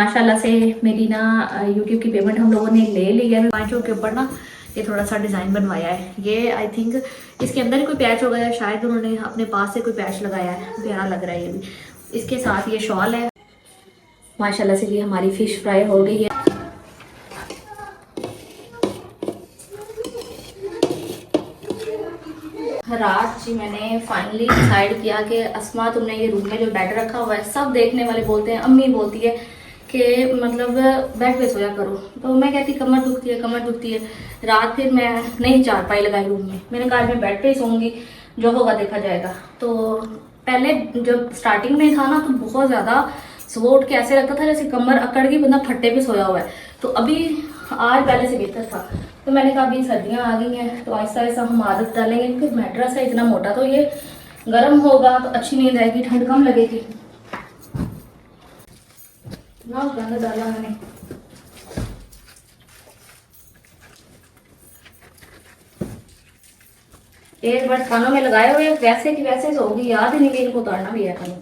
माशाल्लाह से मेरी ना यूट्यूब की पेमेंट हम लोगों ने ले ली है। पाँचों के ऊपर ना ये थोड़ा सा डिज़ाइन बनवाया है। ये आई थिंक इसके अंदर ही कोई पैच हो गया है, शायद उन्होंने अपने पास से कोई पैच लगाया है। प्यारा लग रहा है ये भी। इसके साथ ये शॉल है। माशाल्लाह से ये हमारी फ़िश फ्राई हो गई है। रात जी मैंने फाइनली डिसाइड किया कि अस्मा तुमने ये रूम में जो बेड रखा हुआ है, सब देखने वाले बोलते हैं, अम्मी बोलती है कि मतलब बेड पे सोया करो। तो मैं कहती कमर दुखती है, कमर दुखती है। रात फिर मैं नहीं चारपाई लगाई रूम में, मैंने कहा मैं बेड पे ही सोऊंगी, जो होगा देखा जाएगा। तो पहले जब स्टार्टिंग में था ना तो बहुत ज़्यादा सुबह उठ के ऐसे लगता था जैसे कमर अकड़ गई, बंदा फट्टे पे सोया हुआ है। तो अभी आज पहले से बेहतर था। तो मैंने कहा अभी सर्दियाँ आ गई हैं तो आहिस्ता आहिस्ता हम आदत डालेंगे, क्योंकि मैट्रेस है इतना मोटा, तो ये गर्म होगा तो अच्छी नींद आएगी, ठंड कम लगेगी। ना गंदा डाला मैंने। एयरबड्स कानों में लगाए हुए वैसे की वैसे सोगी, याद ही नहीं कि इनको उतारना भी है कानों।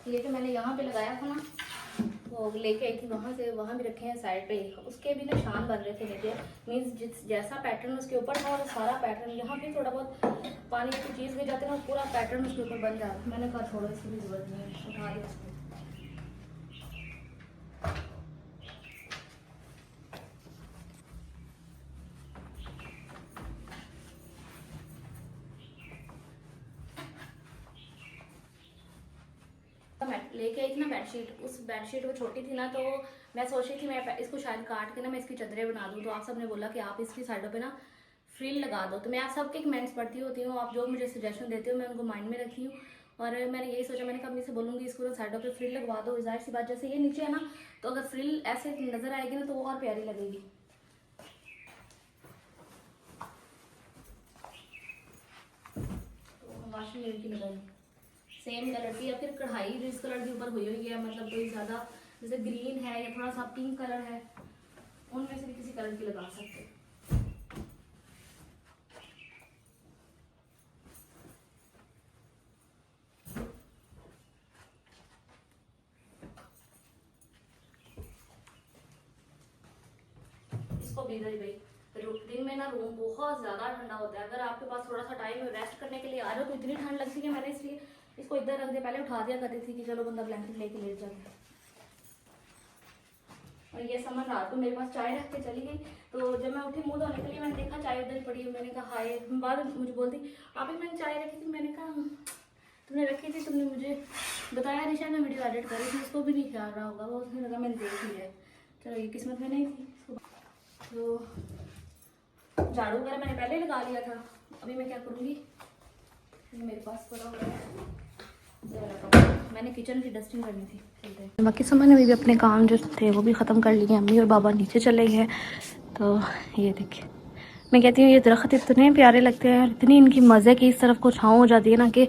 ये जो मैंने यहाँ पे लगाया था ना, वो लेके आई थी वहाँ से, वहाँ भी रखे हैं साइड पे। उसके भी निशान बन रहे थे नीचे, मीन्स जैसा पैटर्न उसके ऊपर था वो सारा पैटर्न यहाँ पे थोड़ा बहुत पानी की चीज़ गिर जाती है ना, पूरा पैटर्न उसके ऊपर बन जाता है। मैंने कहा छोड़ो, इसकी भी जरूरत नहीं है, उठा दिया उसको। लेके आई थी ना बेडशीट, उस बेडशीट वो छोटी थी ना, तो मैं सोच रही थी मैं इसको शायद काट के ना मैं इसकी चादरें बना दूँ। तो आप सबने बोला कि आप इसकी साइडों पे ना फ्रिल लगा दो। तो मैं आप सबके कमेंट्स पढ़ती होती हूँ, आप जो मुझे सजेशन देते हो मैं उनको माइंड में रखी हूँ। और मैंने यही सोचा, मैंने कहा से बोलूँगी इसको साइडों पे फ्रिल लगवा दो। जाहिर सी बात, जैसे ये नीचे है ना, तो अगर फ्रिल ऐसे नज़र आएगी ना तो वो और प्यारी लगेगी। तो वाशिंग मशीन की लगाई सेम कलर की, या फिर कढ़ाई जो इस कलर के ऊपर हुई हुई है, मतलब कोई ज़्यादा जैसे ग्रीन है या थोड़ा सा पिंक कलर है, उनमें से भी किसी कलर की लगा सकते हैं। इसको भी इधर ही भाई, दिन में ना रूम बहुत ज़्यादा ठंडा होता है। अगर आपके पास थोड़ा सा टाइम रेस्ट करने के लिए आ रहे हो तो इतनी ठंड लगती है, मैंने इसलिए इसको इधर रख दिया। पहले उठा दिया करती थी कि चलो बंदा ब्लैंकेट लेके लेट जाए। और ये समझ रात को मेरे पास चाय रख के चली गई, तो जब मैं उठी मुँह धोने के लिए मैंने देखा चाय उधर पड़ी है। मैंने कहा हाय, बाद मुझे बोलती आप ही मैंने चाय रखी थी। मैंने कहा तुमने रखी थी, तुमने मुझे बताया निशा, मैं वीडियो एडिट कर रही थी, उसको भी नहीं ख्याल रहा होगा, वो उसने लगा मैंने देख लिया है। चलो ये किस्मत में नहीं थी। तो झाड़ू वगैरह मैंने पहले लगा लिया था। अभी मैं क्या करूँगी, मेरे पास पड़ा हुआ है, मैंने किचन की डस्टिंग करनी थी। बाकी सामान अभी भी अपने काम जो थे वो भी ख़त्म कर लिए। अम्मी और बाबा नीचे चले गए। तो ये देखिए, मैं कहती हूँ ये दरख्त इतने प्यारे लगते हैं, इतनी इनकी मज़े की इस तरफ को छाँव हो जाती है ना, कि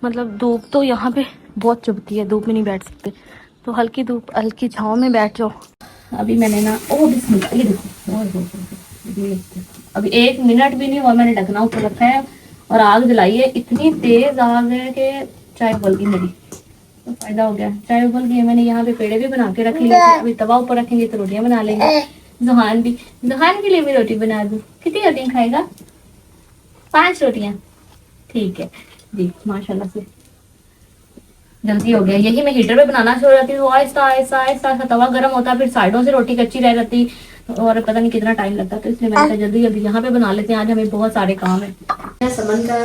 मतलब धूप तो यहाँ पे बहुत चुभती है, धूप में नहीं बैठ सकते, तो हल्की धूप हल्की छाँव में बैठ जाओ। अभी मैंने ना ये देखो, अभी 1 मिनट भी नहीं हुआ मैंने ढकना ऊपर रखा है और आग जलाई है। इतनी तेज आग है कि चाय उबल गई मेरी, तो फायदा हो गया, चाय उबल गई। मैंने यहाँ पे पेड़े भी बना के रख लिए, अभी तवा ऊपर रखेंगे तो रोटियां बना लेंगे। जुहान के लिए भी रोटी बना दूं। कितनी रोटियां खाएगा? 5 रोटियां, ठीक है जी, माशाल्लाह से जल्दी हो गया। यही मैं हीटर पे बनाना शुरू हो जाती हूँ, आहिस्ता आहिस्ता आहिस्ता तवा गर्म होता है, फिर साइडों से रोटी कच्ची रह जाती और पता नहीं कितना टाइम लगता। तो इसलिए मैंने कहा जल्दी जल्दी यहाँ पे बना लेते हैं, आज हमें बहुत सारे काम है। समन का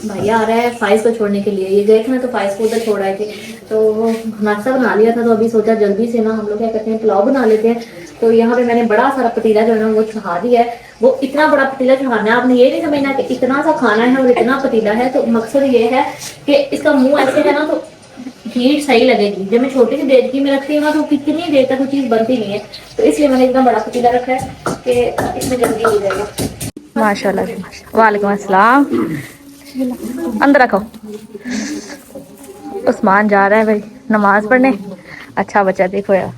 भैया आ रहा है फाइज को छोड़ने के लिए, ये गए थे ना तो फाइज को उधर छोड़ आए थे, तो नाश्ता बना लिया था। तो अभी सोचा जल्दी से ना हम लोग क्या करते हैं, पुलाव बना लेते हैं। तो यहाँ पे मैंने बड़ा सारा पतीला जो है ना वो चढ़ा दिया है वो इतना बड़ा पतीला चढ़ाना है। आपने ये नहीं समझना कि इतना सा खाना है और इतना पतीला है। तो मकसद ये है कि इसका मुंह ऐसे है ना तो हीट सही लगेगी। जब मैं छोटी सी देगी में रखती हूँ ना तो कितनी देर तक वो चीज़ बनती नहीं है। तो इसलिए मैंने इतना बड़ा पतीला रखा है कि इसमें जल्दी हो जाएगा। माशाल्लाह जी माशाल्लाह। वालेकुम अस्सलाम। अंदर रखो। उस्मान जा रहा है भाई नमाज पढ़ने। अच्छा बच्चा देखो यार।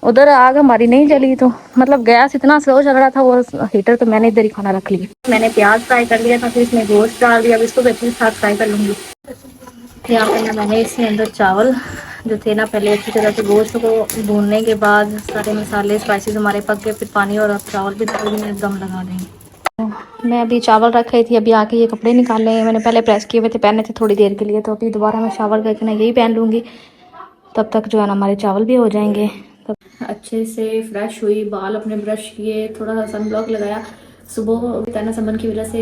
उधर आग हमारी नहीं जली तो मतलब गैस इतना स्लो चल रहा था वो हीटर, तो मैंने इधर ही खाना रख लिया। मैंने प्याज फ्राई कर लिया था, फिर इसमें गोश्त डाल दिया। अब इसको भी अपने साथ फ्राई कर लूँगी। यहाँ पे ना मैंने इसके अंदर चावल जो थे ना पहले अच्छी तरह से गोश्त को भूनने के बाद सारे मसाले स्पाइसेस हमारे पक गए, फिर पानी और चावल भी डाल के दम लगा देंगे। मैं अभी चावल रख रही थी, अभी आके ये कपड़े निकाले हैं। मैंने पहले प्रेस किए हुए थे, पहने थे थोड़ी देर के लिए, तो अभी दोबारा मैं शावर करके ना यही पहन लूँगी। तब तक जो है ना हमारे चावल भी हो जाएंगे। तब अच्छे से फ्रेश हुई, बाल अपने ब्रश किए, थोड़ा सा सन ब्लॉक लगाया। सुबह ताना समन की वजह से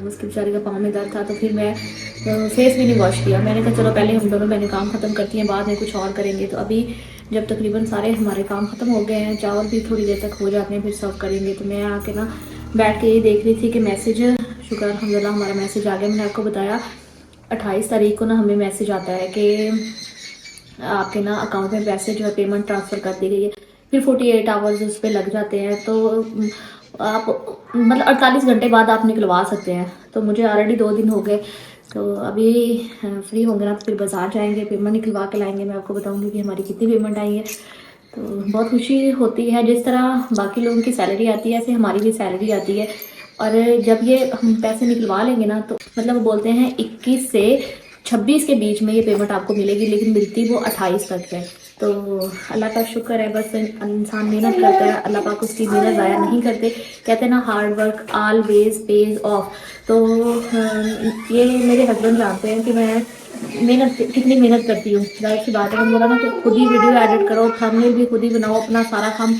उसकी बेचारी का पाँव में दर्द था, तो फिर मैं फेस भी नहीं वॉश किया। मैंने कहा चलो पहले हम दोनों मैंने काम ख़त्म करती हैं, बाद में कुछ और करेंगे। तो अभी जब तकरीबन सारे हमारे काम ख़त्म हो गए हैं, चावल भी थोड़ी देर तक हो जाते हैं, फिर सर्व करेंगे। तो मैं आके ना बैठ के ये देख रही थी कि मैसेज, शुक्र अल्हम्दुलिल्लाह हमारा मैसेज आ गया। मैंने आपको बताया 28 तारीख को ना हमें मैसेज आता है कि आपके ना अकाउंट में पैसे जो है पेमेंट ट्रांसफ़र कर दी गई है। फिर 48 आवर्स उस पर लग जाते हैं, तो आप मतलब 48 घंटे बाद आप निकलवा सकते हैं। तो मुझे ऑलरेडी 2 दिन हो गए, तो अभी फ्री होंगे ना फिर बाज़ार जाएंगे, पेमेंट निकलवा के लाएंगे। मैं आपको बताऊंगी कि हमारी कितनी पेमेंट आई है। तो बहुत खुशी होती है, जिस तरह बाकी लोगों की सैलरी आती है ऐसे हमारी भी सैलरी आती है। और जब ये हम पैसे निकलवा लेंगे ना तो मतलब वो बोलते हैं 21 से 26 के बीच में ये पेमेंट आपको मिलेगी, लेकिन मिलती वो 28 तक है। तो अल्लाह का शुक्र है, बस इंसान मेहनत करता है, अल्लाह पाक उसकी मेहनत ज़ाया नहीं करते। कहते हैं ना hard work always page of. तो ये मेरे हस्बैंड जानते हैं कि मैं मेहनत कितनी मेहनत करती हूँ। जाहिर सी बात है, मैंने बोला ना कि खुद ही वीडियो एडिट करो, थंबनेल भी खुद ही बनाओ, अपना सारा काम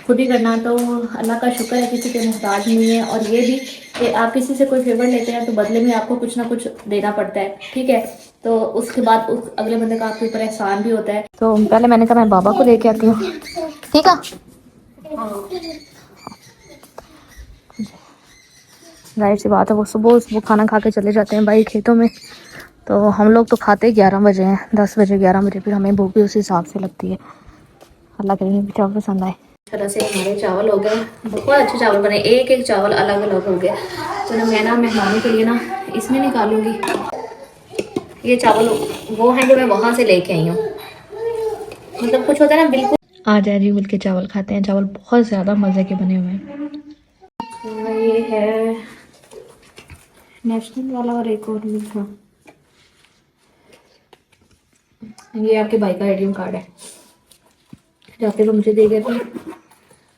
खुद ही करना। तो अल्लाह का शुक्र है किसी के मुहताज नहीं है। और ये भी कि आप किसी से कोई फेवर लेते हैं तो बदले में आपको कुछ ना कुछ देना पड़ता है, ठीक है। तो उसके बाद उस अगले बंदे का आपके ऊपर एहसान भी होता है। तो पहले मैंने कहा मैं बाबा को लेके आती हूँ, ठीक है। जाहिर सी बात है वो सुबह खाना खा के चले जाते हैं भाई खेतों में। तो हम लोग तो खाते 11 बजे हैं, 10 बजे 11 बजे, फिर हमें भूख भी उस हिसाब से लगती है। अल्लाह करें चावल पसंद आए। तरह से हमारे चावल हो गए, बहुत अच्छे चावल बने, एक एक चावल अलग अलग हो गया। तो ना मैं ना मेहमानों के लिए ना इसमें निकालूंगी। ये चावल वो हैं जो मैं वहाँ से लेके आई हूँ, मतलब कुछ होता है ना बिल्कुल। आ जाए जी मिल के चावल खाते हैं। चावल बहुत ज़्यादा मज़े के बने हुए हैं। तो ये है नेशनल वाला और एक और लिखा, ये आपके भाई का एटीएम कार्ड है, जाते वो मुझे दे गए थे।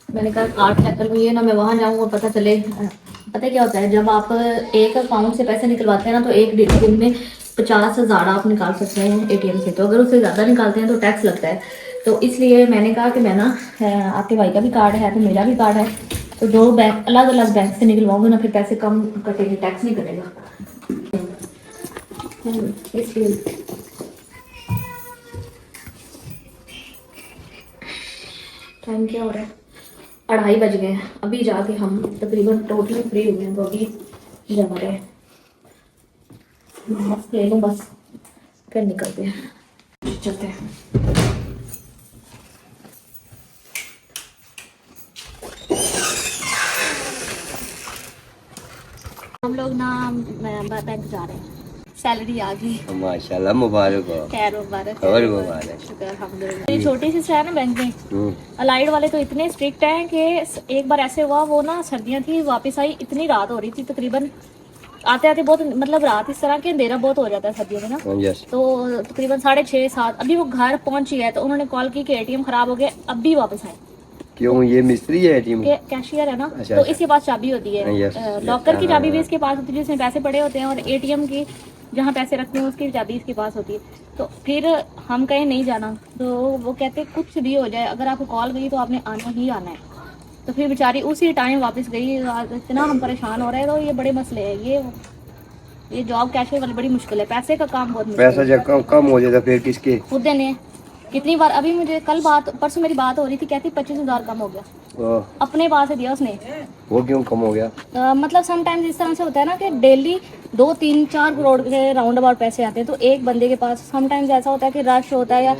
मैंने कहा कार्ड लेकर भी है ना मैं वहाँ जाऊँगा, पता चले। पता क्या होता है, जब आप एक अकाउंट से पैसे निकलवाते हैं ना तो एक दिन में 50,000 आप निकाल सकते हैं एटीएम से। तो अगर उससे ज़्यादा निकालते हैं तो टैक्स लगता है। तो इसलिए मैंने कहा कि मैं ना आपके भाई का भी कार्ड है तो मेरा भी कार्ड है, तो दो बैंक अलग अलग बैंक से निकलवाऊंगी ना, फिर पैसे कम कटेंगे, टैक्स नहीं कटेगा। इसलिए टाइम क्या हो रहा है, 2:30 बज गए हैं। अभी जाके हम तकरीबन टोटली फ्री हुए हैं, तो अभी जा रहे हैं, मस्त ले लूँ बस, फिर निकलते हैं, चलते हैं। हम लोग ना बैंक जा रहे हैं, सैलरी आ गई माशाल्लाह, मुबारक हो, खैर मुबारक, खबर मुबारक, शुक्र अल्हम्दुलिल्लाह। मेरी छोटी सिस्टर है ना बैंक में, अलाइड वाले तो इतने स्ट्रिक्ट हैं कि एक बार ऐसे हुआ, वो ना सर्दियाँ थी, वापस आई, इतनी रात हो रही थी, तकरीबन आते आते बहुत मतलब रात इस तरह के अंधेरा बहुत हो जाता है सर्दियों में ना। तो तकरीबन 6:30 7 अभी वो घर पहुंची है, तो उन्होंने कॉल की कि एटीएम खराब हो गया, अब भी वापस आए। क्यों, ये मिस्त्री है एटीएम के कैशियर है ना, अच्छा, तो इसके पास चाबी होती है, लॉकर की चाबी भी इसके पास होती है जिसमें पैसे पड़े होते हैं, और एटीएम की जहाँ पैसे रखते हैं उसकी चाबी इसके पास होती है। तो फिर हम कहीं नहीं जाना, तो वो कहते कुछ भी हो जाए अगर आपको कॉल गई तो आपने आना ही आना है। तो फिर बेचारी उसी टाइम वापस गई। इतना हम परेशान हो रहे हैं, तो ये बड़े मसले हैं। ये जॉब कैशियर वाली बड़ी मुश्किल है, पैसे का काम बहुत मुश्किल पैसा जब कम हो जाता फिर किसके खुद देने, कितनी बार अभी मुझे कल बात परसों मेरी बात हो रही थी, कहती 25,000 कम हो गया, अपने पास से दिया उसने। वो क्यों कम हो गया? मतलब समटाइम्स इस तरह से होता है ना कि डेली 2, 3, 4 करोड़ के राउंड अबाउट पैसे आते हैं, तो एक बंदे के पास समटाइम्स ऐसा होता है कि रश होता है या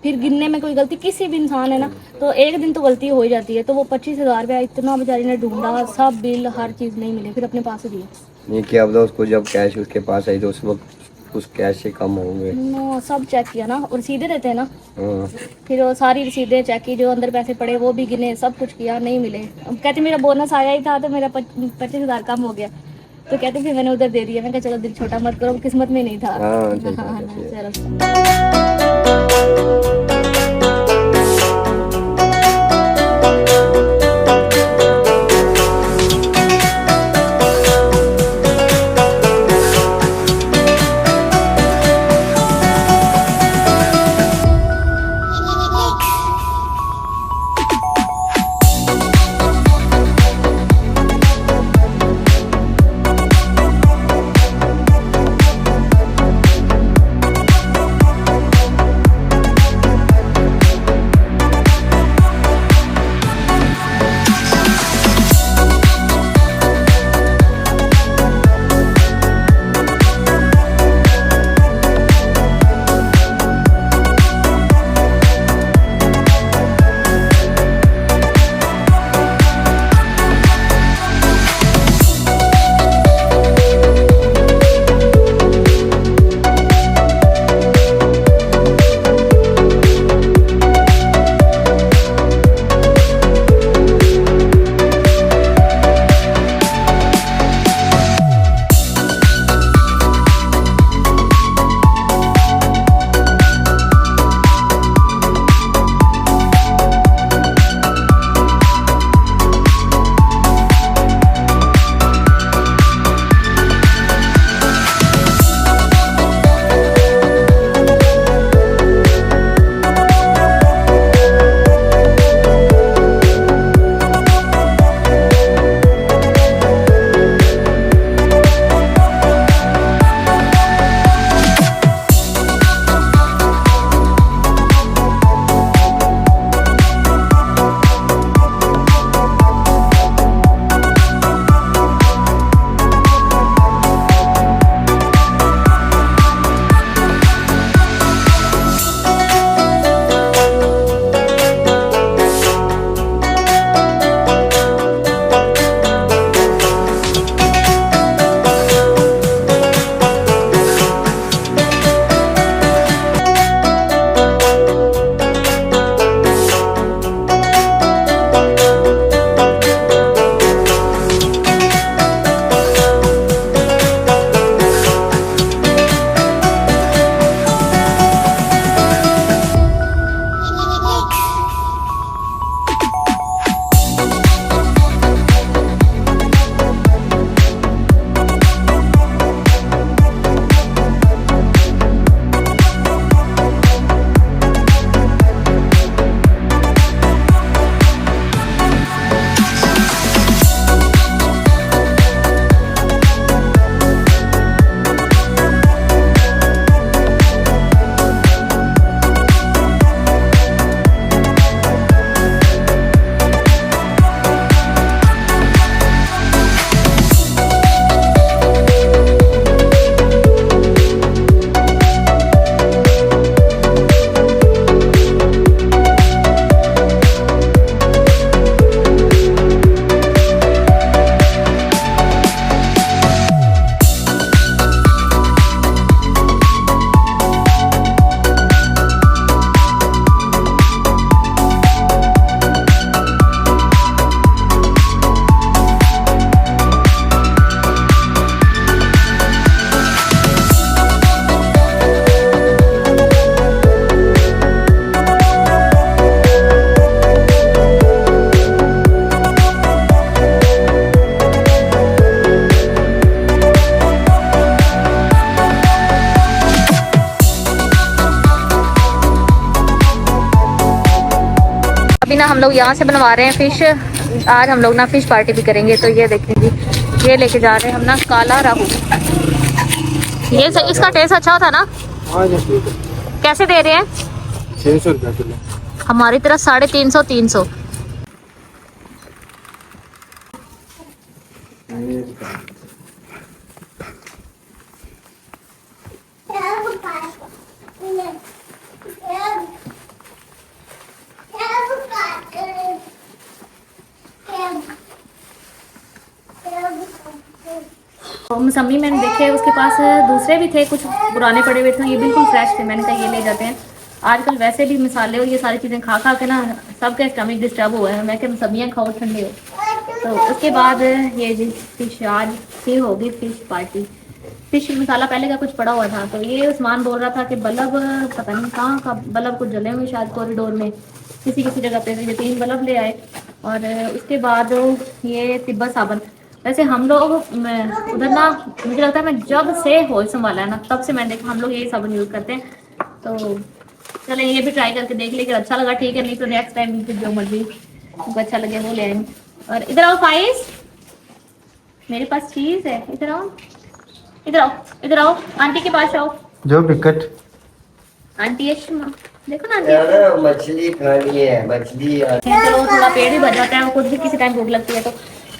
फिर गिनने में कोई गलती, किसी भी इंसान है ना, तो एक दिन तो गलती हो ही जाती है। तो वो 25,000 रुपया इतना बेचारी ने ढूंढा, सब बिल हर चीज़ नहीं मिले, फिर अपने पास से दिए। नहीं क्या पता उसको जब कैश उसके पास आई तो उस वक्त उस कैश से कम होंगे। सब चेक किया ना, और रसीदें देते हैं ना, हाँ। फिर वो सारी रसीदें चेक की, जो अंदर पैसे पड़े वो भी गिने, सब कुछ किया, नहीं मिले। अब कहते मेरा बोनस आया ही था तो मेरा 25,000 कम हो गया, तो कहते फिर मैंने उधर दे दिया। मैं कहा चलो दिल छोटा मत करो, किस्मत में नहीं था। हाँ, चलो। अभी ना हम लोग यहाँ से बनवा रहे हैं फिश। आज हम लोग ना फिश पार्टी भी करेंगे। तो ये देखें जी, ये लेके जा रहे हैं हम ना काला राहू। ये इसका टेस्ट अच्छा होता ना? कैसे दे रहे हैं? ₹600 किलो। हमारी तरफ 350 300। मौसमी मैंने देखे, उसके पास दूसरे भी थे, कुछ पुराने पड़े हुए थे, ये बिल्कुल फ्रेश थे। मैंने कहा ये ले जाते हैं। आजकल वैसे भी मसाले और ये सारी चीज़ें खा खा के ना सबके स्टमक डिस्टर्ब हुआ है। मैं क्या सब्जियाँ खाओ ठंडे हो। तो उसके बाद ये जी फिश, आज फिर होगी फिश पार्टी। फिश मसाला पहले का कुछ पड़ा हुआ था, तो ये उस्मान बोल रहा था कि बल्ब पता नहीं कहाँ का बल्ब कुछ जले हुए शायद कॉरिडोर में किसी जगह पे। ये 3 बल्ब ले आए। और उसके बाद ये तिब्बत साबुन। वैसे हम लोग उधर ना, मुझे लगता है मैं जब से होश संभाला है ना तब से मैंने देखा हम लोग यही साबुन यूज़ करते हैं। तो चले ये भी ट्राई करके देख लेंगे, अच्छा लगा ठीक है, नहीं तो नेक्स्ट टाइम जो मर्जी उनको अच्छा लगे वो ले आएंगे। और इधर आओ फाइज, मेरे पास चीज़ है, इधर आओ इधर आओ इधर आओ, आंटी के पास आओ। जो विकेट आंटी यशमा देखो ना आंटी, मछली खानी है, मछली। चलो थोड़ा पेट भी भर जाता है, खुद भी किसी टाइम भूख लगती है। तो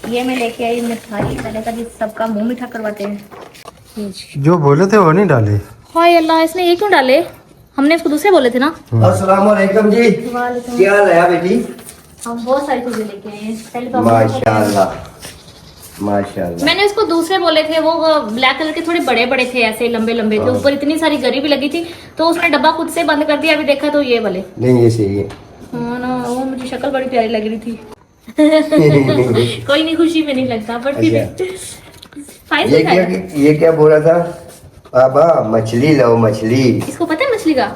ये मैं लेके आई मिठाई, मैंने कहा जी सबका मुंह मीठा करवाते हैं। जो बोले थे वो नहीं डाले। हाय अल्लाह, इसने ये क्यों डाले? हमने इसको दूसरे बोले थे ना। अस्सलाम वालेकुम जी, वालेकुम। क्या हाल है बेटी? हम बहुत सारी चीजें लेके आए हैं। पहले तो माशाल्लाह माशाल्लाह। मैंने इसको दूसरे बोले थे, वो ब्लैक कलर के थोड़े बड़े बड़े थे, ऐसे लंबे लंबे थे, ऊपर इतनी सारी गरी भी लगी थी, तो उसने डब्बा खुद से बंद कर दिया। अभी देखा तो ये वाले नहीं, ये सही है। हाँ ना, वो मुझे शक्ल बड़ी प्यारी लग रही थी। कोई नहीं, खुशी में नहीं लगता, पर फिर ये क्या बोला था बाबा? मछली लाओ मछली। इसको पता है मछली का?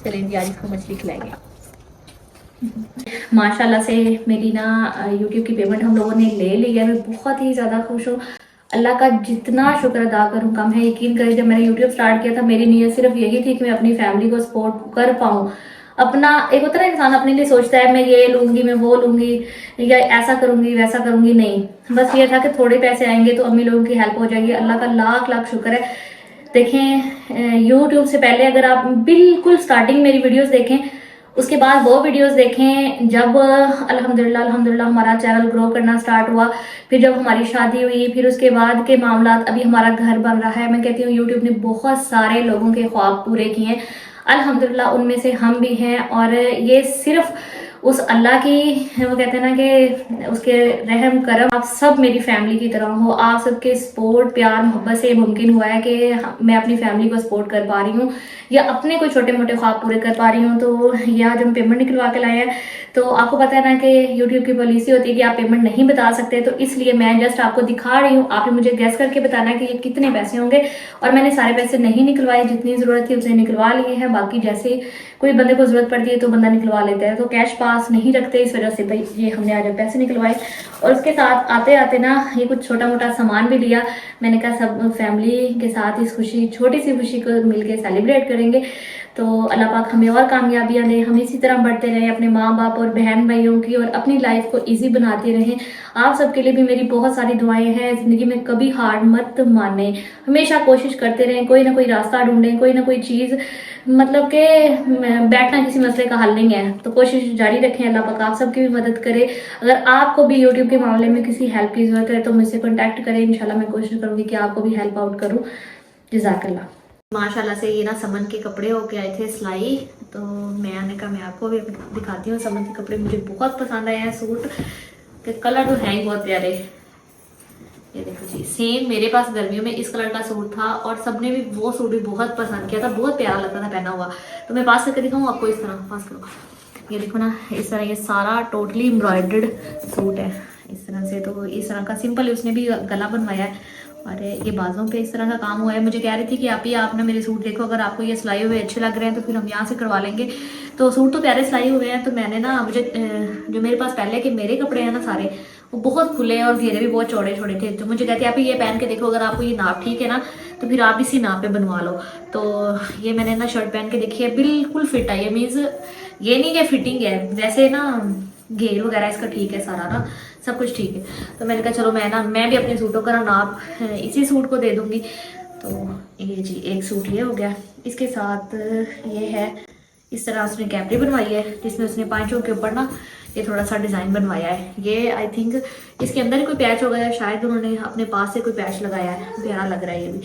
चलें जी आज इसको मछली खिलाएंगे। माशाल्लाह से मेरी ना YouTube की पेमेंट हम लोगों ने ले ली है। मैं बहुत ही ज़्यादा खुश हूँ। अल्लाह का जितना शुक्र अदा करूँ कम है। यकीन करें जब मैंने YouTube स्टार्ट किया था मेरी नीयत सिर्फ यही थी कि मैं अपनी फैमिली को सपोर्ट कर पाऊँ। अपना एक होता है इंसान अपने लिए सोचता है मैं ये लूँगी, मैं वो लूँगी, या ऐसा करूँगी वैसा करूँगी, नहीं, बस ये था कि थोड़े पैसे आएंगे तो अम्मी लोगों की हेल्प हो जाएगी। अल्लाह का लाख लाख शुक्र है। देखें YouTube से पहले अगर आप बिल्कुल स्टार्टिंग मेरी वीडियोस देखें, उसके बाद वो वीडियोस देखें जब अल्हम्दुलिल्लाह हमारा चैनल ग्रो करना स्टार्ट हुआ, फिर जब हमारी शादी हुई, फिर उसके बाद के मामला, अभी हमारा घर बन रहा है। मैं कहती हूँ यूट्यूब ने बहुत सारे लोगों के ख्वाब पूरे किए हैं अल्हम्दुलिल्लाह, उनमें से हम भी हैं। और ये सिर्फ उस अल्लाह की, वो कहते हैं ना कि उसके रहम करम, आप सब मेरी फैमिली की तरह हो। आप सबके सपोर्ट प्यार मोहब्बत से मुमकिन हुआ है कि मैं अपनी फैमिली को सपोर्ट कर पा रही हूँ या अपने कोई छोटे मोटे ख्वाब पूरे कर पा रही हूँ। तो यह आज हम पेमेंट निकलवा के लाए हैं। तो आपको पता है ना कि यूट्यूब की पॉलिसी होती है कि आप पेमेंट नहीं बता सकते, तो इसलिए मैं जस्ट आपको दिखा रही हूँ। आप मुझे गैस करके बताना कि ये कितने पैसे होंगे। और मैंने सारे पैसे नहीं निकलवाए, जितनी ज़रूरत थी उसे निकलवा लिए हैं। बाकी जैसे कोई बंदे को ज़रूरत पड़ती है तो बंदा निकलवा लेता है, तो कैश पास नहीं रखते, इस वजह से भाई ये हमने आज पैसे निकलवाए। और उसके साथ आते आते ना ये कुछ छोटा मोटा सामान भी लिया। मैंने कहा सब फैमिली के साथ इस खुशी, छोटी सी खुशी को मिलके सेलिब्रेट करेंगे। तो अल्लाह पाक हमें और कामयाबियां दे, हम इसी तरह बढ़ते रहें अपने माँ बाप और बहन भाइयों की, और अपनी लाइफ को इजी बनाते रहें। आप सबके लिए भी मेरी बहुत सारी दुआएं हैं। ज़िंदगी में कभी हार मत माने, हमेशा कोशिश करते रहें, कोई ना कोई रास्ता ढूंढें, कोई ना कोई चीज़, मतलब कि बैठना किसी मसले का हल नहीं है, तो कोशिश जारी रखें। अल्लाह पाक आप सबकी भी मदद करे। अगर आपको भी यूट्यूब के मामले में किसी हेल्प की ज़रूरत है तो मुझसे कॉन्टैक्ट करें, इंशाल्लाह मैं कोशिश करूँगी कि आपको भी हेल्प आउट करूँ। जज़ाकल्लाह। माशाल्लाह से ये ना समन के कपड़े होके आए थे सिलाई, तो मैंने कहा मैं आपको भी दिखाती हूँ। समन के कपड़े मुझे बहुत पसंद आए हैं, सूट के कलर तो हैं ही बहुत प्यारे। ये देखो जी, सेम मेरे पास गर्मियों में इस कलर का सूट था और सबने भी वो सूट भी बहुत पसंद किया था, बहुत प्यारा लगता था पहना हुआ। तो मैं पास करके दिखाऊँ आपको, इस तरह पास करो, ये देखो ना इस तरह, ये सारा टोटली एम्ब्रॉयडर्ड सूट है इस तरह से। तो इस तरह का सिंपल उसने भी गला बनवाया है और ये बाजों पे इस तरह का काम हुआ है। मुझे कह रही थी कि आप ना मेरे सूट देखो, अगर आपको ये सिलाई हुए अच्छे लग रहे हैं तो फिर हम यहाँ से करवा लेंगे। तो सूट तो प्यारे सिलाई हुए हैं, तो मैंने ना, मुझे जो मेरे पास पहले के मेरे कपड़े हैं ना सारे, वो बहुत खुले और घेरे भी बहुत चौड़े छोड़े थे। तो मुझे कहती आप ये पहन के देखो, अगर आपको ये नाप ठीक है ना तो फिर आप इसी नाप पे बनवा लो। तो ये मैंने ना शर्ट पहन के देखी है, बिल्कुल फिट है। ये मीन्स ये नहीं कि फिटिंग है, वैसे ना घेर वगैरह इसका ठीक है, सारा ना सब कुछ ठीक है। तो मैंने कहा चलो मैं भी अपने सूटों का नाप इसी सूट को दे दूंगी। तो ये जी एक सूट ये हो गया, इसके साथ ये है, इस तरह उसने कैपरी बनवाई है जिसमें उसने पाँचों के ऊपर ना ये थोड़ा सा डिज़ाइन बनवाया है। ये आई थिंक इसके अंदर ही कोई पैच हो गया है, शायद उन्होंने अपने पास से कोई पैच लगाया है, प्यारा लग रहा है ये भी।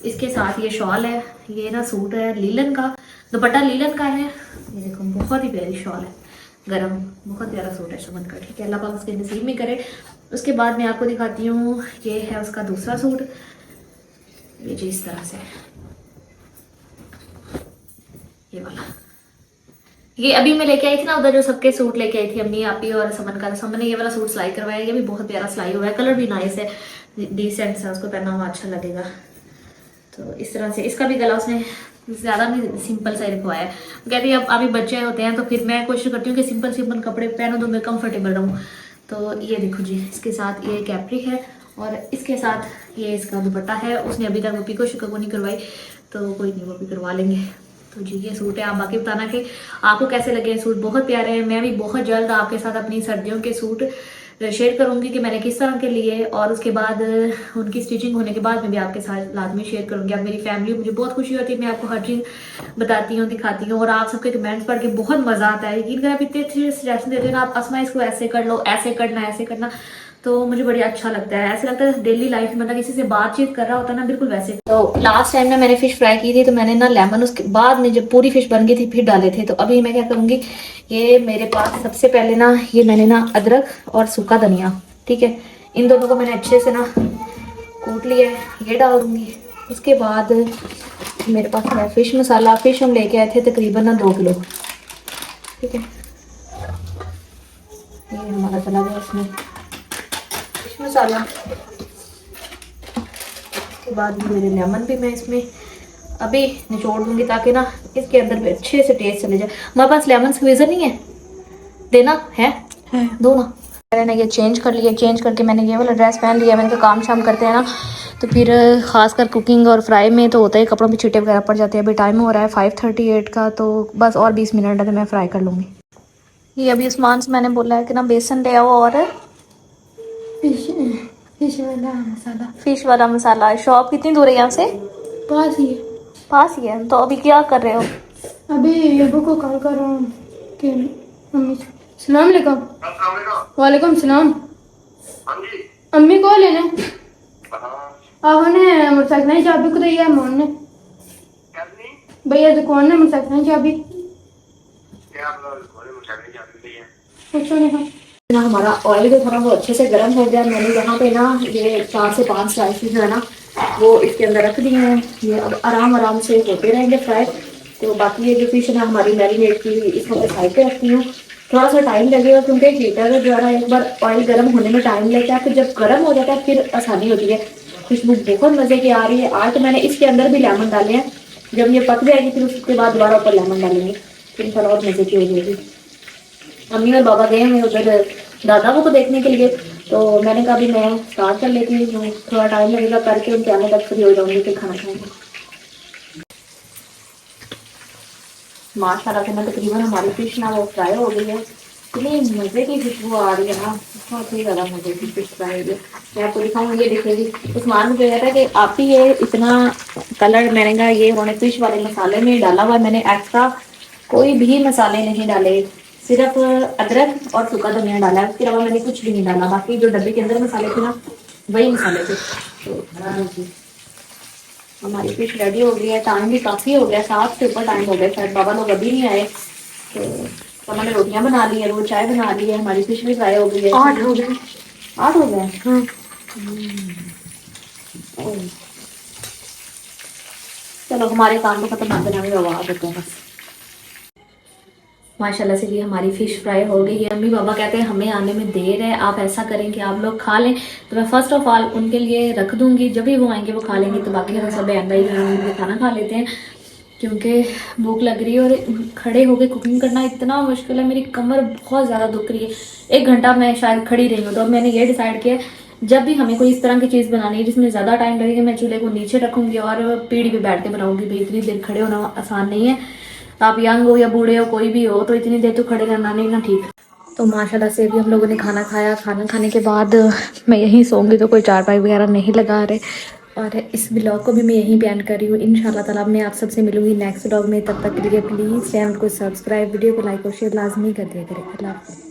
इसके साथ ये शॉल है, ये ना सूट है लीलन का, दुपट्टा लीलन का है। ये देखो बहुत ही प्यारी शॉल है, गरम, बहुत प्यारा सूट है समन का। ठीक है, अल्लाह पाक उसके नसीब में करे। उसके बाद मैं आपको दिखाती हूँ, ये है उसका दूसरा सूट, ये जी इस तरह से ये वाला। ये अभी मैं लेके आई थी ना उधर, जो सबके सूट लेके आई थी अम्मी आपी और समन का, समन ने ये वाला सूट सिलाई करवाया। ये भी बहुत प्यारा सिलाई हुआ है, कलर भी नाइस है, डिसेंट सा, उसको पहना हुआ अच्छा लगेगा। तो इस तरह से इसका भी गला उसने ज़्यादा नहीं सिंपल सा ही रखवाया है। कहती है अब अभी बच्चे होते हैं तो फिर मैं कोशिश करती हूँ कि सिंपल सिंपल कपड़े पहनो तो मैं कंफर्टेबल रहूँ। तो ये देखो जी, इसके साथ ये कैपरी है और इसके साथ ये इसका दुपट्टा है। उसने अभी तक वो पिको शिको को नहीं करवाई, तो कोई नहीं, वो भी करवा लेंगे। तो जी ये सूट है। आप बाकी बताना कि आपको कैसे लगे सूट, बहुत प्यारे हैं। मैं भी बहुत जल्द आपके साथ अपनी सर्दियों के सूट शेयर करूंगी कि मैंने किस तरह के लिए, और उसके बाद उनकी स्टिचिंग होने के बाद मैं भी आपके साथ लाजमी शेयर करूंगी। आप मेरी फैमिली, मुझे बहुत खुशी होती है, मैं आपको हर चीज़ बताती हूँ, दिखाती हूँ, और आप सबके कमेंट्स पढ़ के बहुत मज़ा आता है। यकीन करें आप इतने अच्छे सजेशन देते हो ना, आप असमा इसको ऐसे कर लो, ऐसे करना, ऐसे करना, तो मुझे बड़ी अच्छा लगता है। ऐसे लगता है डेली लाइफ में मतलब किसी से बातचीत कर रहा होता है ना, बिल्कुल वैसे। तो लास्ट टाइम ना मैंने फिश फ्राई की थी, तो मैंने ना लेमन उसके बाद में जब पूरी फिश बन गई थी फिर डाले थे। तो अभी मैं क्या करूँगी, ये मेरे पास सबसे पहले ना ये मैंने ना अदरक और सूखा धनिया, ठीक है, इन दोनों को मैंने अच्छे से ना कूट लिया है, ये डाल दूँगी। उसके बाद मेरे पास है फिश मसाला। फिश हम लेके आए थे तकरीबन ना 2 किलो, ठीक है, ये हमारा चला गया इसमें मसाला। उसके बाद मेरे लेमन भी मैं इसमें अभी निचोड़ दूंगी ताकि ना इसके अंदर भी अच्छे से टेस्ट चले जाए। हमारे पास लेमन स्क्वीज़र नहीं है, देना है दो ना। मैंने ये चेंज कर लिया, चेंज करके मैंने ये वाला ड्रेस पहन लिया। मैंने तो काम शाम करते हैं ना, तो फिर खासकर कुकिंग और फ्राई में तो होता है कपड़ों पे छींटे वगैरह पड़ जाते हैं। अभी टाइम हो रहा है 5:38 का, तो बस और 20 मिनट है तो मैं फ्राई कर लूँगी। ये अभी उस्मान से मैंने बोला है कि ना बेसन ले आओ और फिश वाला मसाला। फिश वाला मसाला। शॉप कितनी दूर है यहाँ से? पास ही है। पास ही है। तो अभी क्या कर रहे हो? अभी अबू को कॉल कर रहा हूँ कि मम्मी सलाम अलैकुम। वालेकुम सलाम। अम्मी को लेना आपने मोटरसाइकिल की चाबी को दी है मोहन ने भैया दुकान ने मोटरसाइकिल की चाबी कुछ नहीं है ना। हमारा ऑयल जो था ना वो अच्छे से गर्म हो गया। मैंने यहाँ पे ना ये 4 से 5 स्लाइसेस जो है ना वो इसके अंदर रख दिए हैं। ये अब आराम से होते रहेंगे फ्राई। तो बाकी ये जो फिश है ना हमारी मैरिनेट की, इसको मैं साइड पे रखती हूँ। थोड़ा सा टाइम लगेगा क्योंकि हीटर जो है ना एक बार ऑयल गर्म होने में टाइम लगता है, फिर जब गर्म हो जाता है फिर आसानी होती है। खुशबू बहुत मज़े की आ रही है। आज तो मैंने इसके अंदर भी लेमन डाले हैं, जब ये पक जाएगी फिर उसके बाद दोबारा ऊपर लेमन डालेंगे, फिर थोड़ा और मज़े की हो जाएगी। अम्मी और बाबा गए हैं उधर दादा को देखने के लिए, तो मैंने कहा भी मैं स्टार्ट कर लेती हूँ, थोड़ा टाइम लगेगा, करके उनके आने तक फ्री हो जाऊंगी फिर खाना खाएंगे। माशाल्लाह से ना तकरीबन हमारी फिश ना वो फ्राई हो गई है। इतनी मज़े की खुशबू आ रही है ना, बहुत ही ज़्यादा मज़े की फिश फ्राई है। मैं आपको दिखाऊंगी, ये देखिएगी। उस्मान मुझे कहता है कि आप ही ये इतना कलर, मैंने कहा ये उन्होंने फिश वाले मसाले में डाला हुआ, मैंने एक्स्ट्रा कोई भी मसाले नहीं डाले, सिर्फ अदरक और सूखा धनिया डाला है, उसके अलावा मैंने कुछ भी नहीं डाला। बाकी जो डब्बे के अंदर मसाले थे ना वही मसाले थे। तो हमारी फिश रेडी हो गई है। टाइम भी काफ़ी हो गया, 7 से ऊपर टाइम हो गया, शायद बाबा लोग अभी नहीं आए। तो मैंने रोटियां बना ली है, रोज चाय बना ली है, हमारी फिश भी फ्राई हो गई है। 8 हो गए। 8 हो गए। चलो हमारे काम को खत्म करने में आवाज़ होते हैं बस। माशाल्लाह से ये हमारी फ़िश फ्राई हो गई है। अम्मी बाबा कहते हैं हमें आने में देर है, आप ऐसा करें कि आप लोग खा लें। तो मैं फ़र्स्ट ऑफ ऑल उनके लिए रख दूंगी, जब भी वो आएंगे वो खा लेंगे। तो बाकी हम सब आंदा ही खाना खा लेते हैं क्योंकि भूख लग रही है। और खड़े होकर कुकिंग करना इतना मुश्किल है, मेरी कमर बहुत ज़्यादा दुख रही है। 1 घंटा मैं शायद खड़ी रही हूँ। तो मैंने ये डिसाइड किया जब भी हमें कोई इस तरह की चीज़ बनानी है जिसमें ज़्यादा टाइम लगेगा, मैं चूल्हे को नीचे रखूँगी और पीढ़ी पे बैठ के बनाऊँगी। भाई इतनी देर खड़े होना आसान नहीं है, आप यंग हो या बूढ़े हो कोई भी हो, तो इतनी देर तो खड़े रहना नहीं ना ठीक। तो माशाल्लाह से भी हम लोगों ने खाना खाया। खाना खाने के बाद मैं यहीं सोऊंगी, तो कोई चारपाई वगैरह नहीं लगा रहे। और इस ब्लॉग को भी मैं यहीं पे एंड कर रही हूँ। इंशाल्लाह ताला मैं आप सबसे मिलूंगी नेक्स्ट ब्लॉग में। तब तक के लिए प्लीज़ चैनल को सब्सक्राइब, वीडियो को लाइक और शेयर लाजमी कर दिया करें। अल्लाह हाफ़िज़।